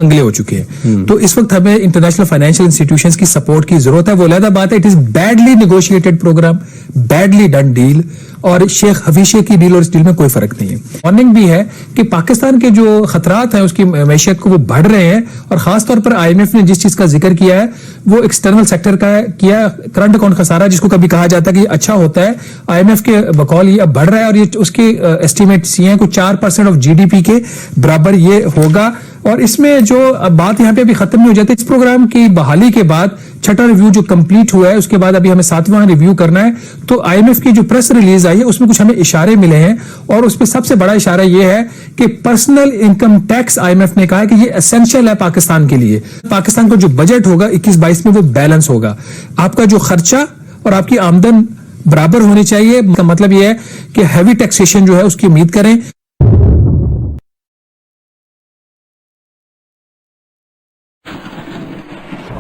انگلے ہو چکے ہیں. تو اس وقت ہمیں انٹرنیشنل فائنینشیل انسٹیٹیوشنز کی سپورٹ کی ضرورت ہے. وہ علیحدہ بات ہے, it is badly negotiated programme, badly done deal, اور شیخ حفیظ کی ڈیل اور اس ڈیل میں کوئی فرق نہیں ہے. وارننگ بھی ہے کہ پاکستان کے جو خطرات ہیں اس کی معیشت کو وہ بڑھ رہے ہیں, اور خاص طور پر آئی ایم ایف نے جس چیز کا ذکر کیا ہے وہ ایکسٹرنل سیکٹر کا کیا, کرنٹ اکاؤنٹ خسارہ جس کو کبھی کہا جاتا ہے کہ یہ اچھا ہوتا ہے, آئی ایم ایف کے بقول یہ اب بڑھ رہا ہے, اور یہ اس کے ایسٹیمیٹس یہ ہیں کہ 4% آف جی ڈی پی کے برابر یہ ہوگا. اور اس میں جو بات یہاں پہ ابھی ختم نہیں ہو جاتی, اس پروگرام کی بحالی کے بعد چھٹا ریویو جو کمپلیٹ ہوا ہے اس کے بعد ابھی ہمیں 7واں ریویو کرنا ہے. تو آئی ایم ایف کی جو پریس ریلیز آئی ہے اس میں کچھ ہمیں اشارے ملے ہیں, اور اس میں سب سے بڑا اشارہ یہ ہے کہ personal income tax I M F نے کہا ہے کہ یہ اسینشل ہے پاکستان کے لیے. پاکستان کا جو بجٹ ہوگا 21-22 میں وہ بیلنس ہوگا. آپ کا جو خرچہ اور آپ کی آمدن برابر ہونی چاہیے. کا مطلب یہ ہے کہ ہیوی ٹیکسیشن جو ہے اس کی امید کریں.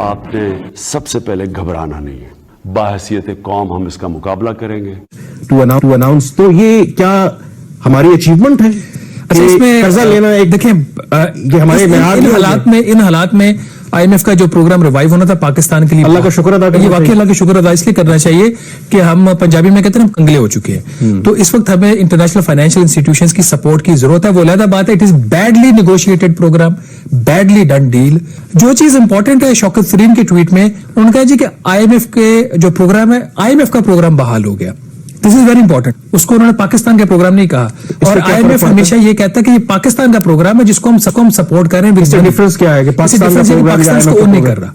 آپ نے سب سے پہلے گھبرانا نہیں ہے, باحثیت قوم ہم اس کا مقابلہ کریں گے. ٹو اناؤنس, تو یہ کیا ہماری اچیومنٹ ہے؟ اچھا, اس میں قرضہ لینا ایک دیکھیں, یہ ہمارے ان حالات میں آئی ایم ایف کا جو پروگرام ریوائیو ہونا تھا پاکستان کے لیے, اللہ کا شکر ادا کرنا, یہ واقعی اللہ کا شکر ادا اس لیے کرنا چاہیے کہ ہم پنجابی میں کہتے ہیں ہم انگلے ہو چکے ہیں. تو اس وقت ہمیں انٹرنیشنل فائنینشیل انسٹیٹیوشنز کی سپورٹ کی ضرورت ہے. وہ علیحدہ بات ہے, it is badly negotiated programme, badly done deal. جو چیز امپورٹنٹ ہے, شوکت فرین کے ٹویٹ میں انہوں نے کہا جی کہ آئی ایم ایف کے جو پروگرام ہے, آئی ایم ایف کا پروگرام بحال ہو گیا. دس از ویری امپورٹنٹ. اس کو انہوں نے پاکستان کا پروگرام نہیں کہا, اور آئی ایم ایف ہمیشہ یہ کہتا ہے کہ یہ پاکستان کا پروگرام ہے جس کو ہم سپورٹ کر رہے ہیں. اس کا ڈفرنس کیا ہے کہ پاکستان اس کو اون نہیں کر رہا,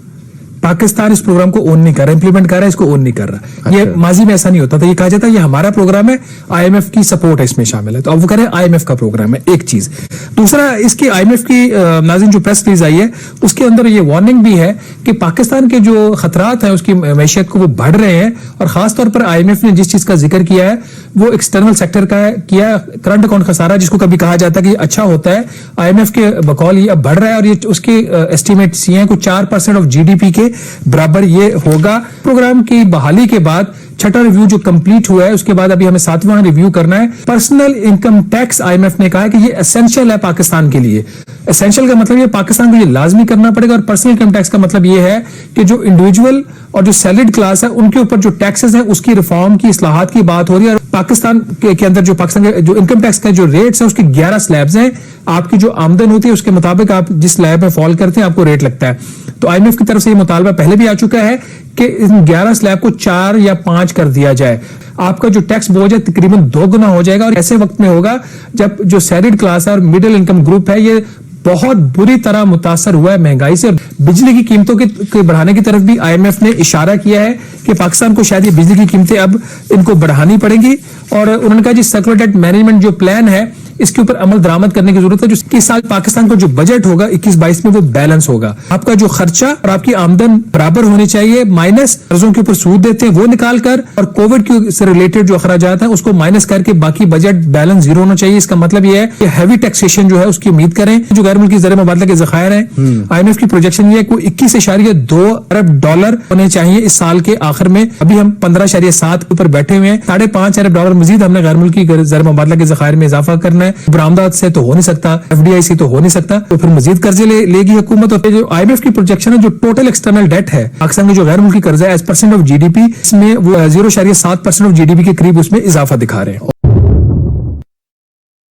پاکستان اس پروگرام کو اون نہیں کر رہا, امپلیمنٹ کر رہا ہے, اس کو اون نہیں کر رہا. یہ ماضی میں ایسا نہیں ہوتا تھا, یہ کہا جاتا ہے یہ ہمارا پروگرام ہے, آئی ایم ایف کی سپورٹ ہے اس میں شامل ہے. تو اب وہ کہہ رہے ہیں آئی ایم ایف کا پروگرام ہے, ایک چیز. دوسرا, اس کی آئی ایم ایف کی ناظرین جو پریس ریلیز آئی ہے اس کے اندر یہ وارننگ بھی ہے کہ پاکستان کے جو خطرات ہیں اس کی معیشت کو وہ بڑھ رہے ہیں, اور خاص طور پر آئی ایم ایف نے جس چیز کا ذکر کیا ہے وہ ایکسٹرنل سیکٹر کا کیا, کرنٹ اکاؤنٹ خسارہ جس کو کبھی کہا جاتا ہے کہ یہ اچھا ہوتا ہے, آئی ایم ایف کے بقول یہ اب بڑھ رہا ہے, اور یہ اس کے ایسٹیمیٹس یہ ہیں کہ 4% آف جی ڈی پی کے برابر یہ ہوگا. پروگرام کی بحالی کے بعد چھٹا ریویو جو کمپلیٹ ہوا ہے اس کے بعد ابھی ہمیں 7واں ریویو کرنا ہے. Personal income tax I M F نے کہا ہے کہ یہ اسینشل ہے پاکستان کے لیے. اسینشل کا مطلب یہ پاکستان کو یہ لازمی کرنا پڑے گا, اور پرسنل انکم ٹیکس کا مطلب یہ ہے کہ جو انڈیویجول اور جو سیلریڈ کلاس ہے ان کے اوپر جو ٹیکسز ہیں اس کی ریفارم کی, اصلاحات کی بات ہو رہی ہے. اور پاکستان کے اندر جو پاکستان کے جو انکم ٹیکس کا جو ریٹس ہیں اس کی 11 سلیبز ہیں. آپ کی جو آمدن ہوتی ہے اس کے مطابق آپ جس سلیب میں فال کرتے ہیں آپ کو ریٹ لگتا ہے. تو آئی ایم ایف کی طرف سے یہ مطالبہ پہلے بھی آ چکا ہے کہ ان 11 سلیب کو 4 یا 5 کر دیا جائے. آپ کا جو ٹیکس بوجھ ہے تقریباً 2 گنا ہو جائے گا, اور ایسے وقت میں ہوگا جب جو سیلریڈ کلاس ہے اور مڈل انکم گروپ ہے یہ بہت بری طرح متاثر ہوا ہے مہنگائی سے. بجلی کی قیمتوں کے بڑھانے کی طرف بھی آئی ایم ایف نے اشارہ کیا ہے کہ پاکستان کو شاید یہ بجلی کی قیمتیں اب ان کو بڑھانی پڑیں گی, اور انہوں نے کہا جی سرکولر ڈیٹ مینجمنٹ جو پلان ہے اس کے اوپر عمل درآمد کرنے کی ضرورت ہے. جو اس سال پاکستان کا جو بجٹ ہوگا 21-22 میں وہ بیلنس ہوگا. آپ کا جو خرچہ اور آپ کی آمدن برابر ہونی چاہیے, مائنس قرضوں کے اوپر سود دیتے ہیں وہ نکال کر, اور کووڈ سے ریلیٹڈ جو اخراجات ہیں اس کو مائنس کر کے باقی بجٹ بیلنس زیرو ہونا چاہیے. اس کا مطلب یہ ہے کہ ہیوی ٹیکسیشن جو ہے اس کی امید کریں. جو غیر ملکی زر مبادلہ کے ذخائر ہیں, آئی ایم ایف کی پروجیکشن یہ ہے کہ 21.2 ارب ڈالر ہونے چاہیے اس سال کے آخر میں. ابھی ہم 15.7 پر بیٹھے ہوئے ہیں. 5.5 ارب ڈالر مزید ہم نے غیر ملکی زر مبادلہ کے ذخائر میں اضافہ کرنا ہے. برآمدات سے تو ہو نہیں سکتا, ایف ڈی آئی سے تو ہو نہیں سکتا, تو پھر مزید قرضے لے گی حکومت. اور جو آئی ایم ایف کی پروجیکشن ہے جو ٹوٹل ایکسٹرنل ڈیٹ ہے پاکستان کے جو غیر ملکی قرضہ ہے as percent of G D P, اس میں وہ 0.7% آف جی ڈی پی کے قریب اس میں اضافہ دکھا رہے ہیں.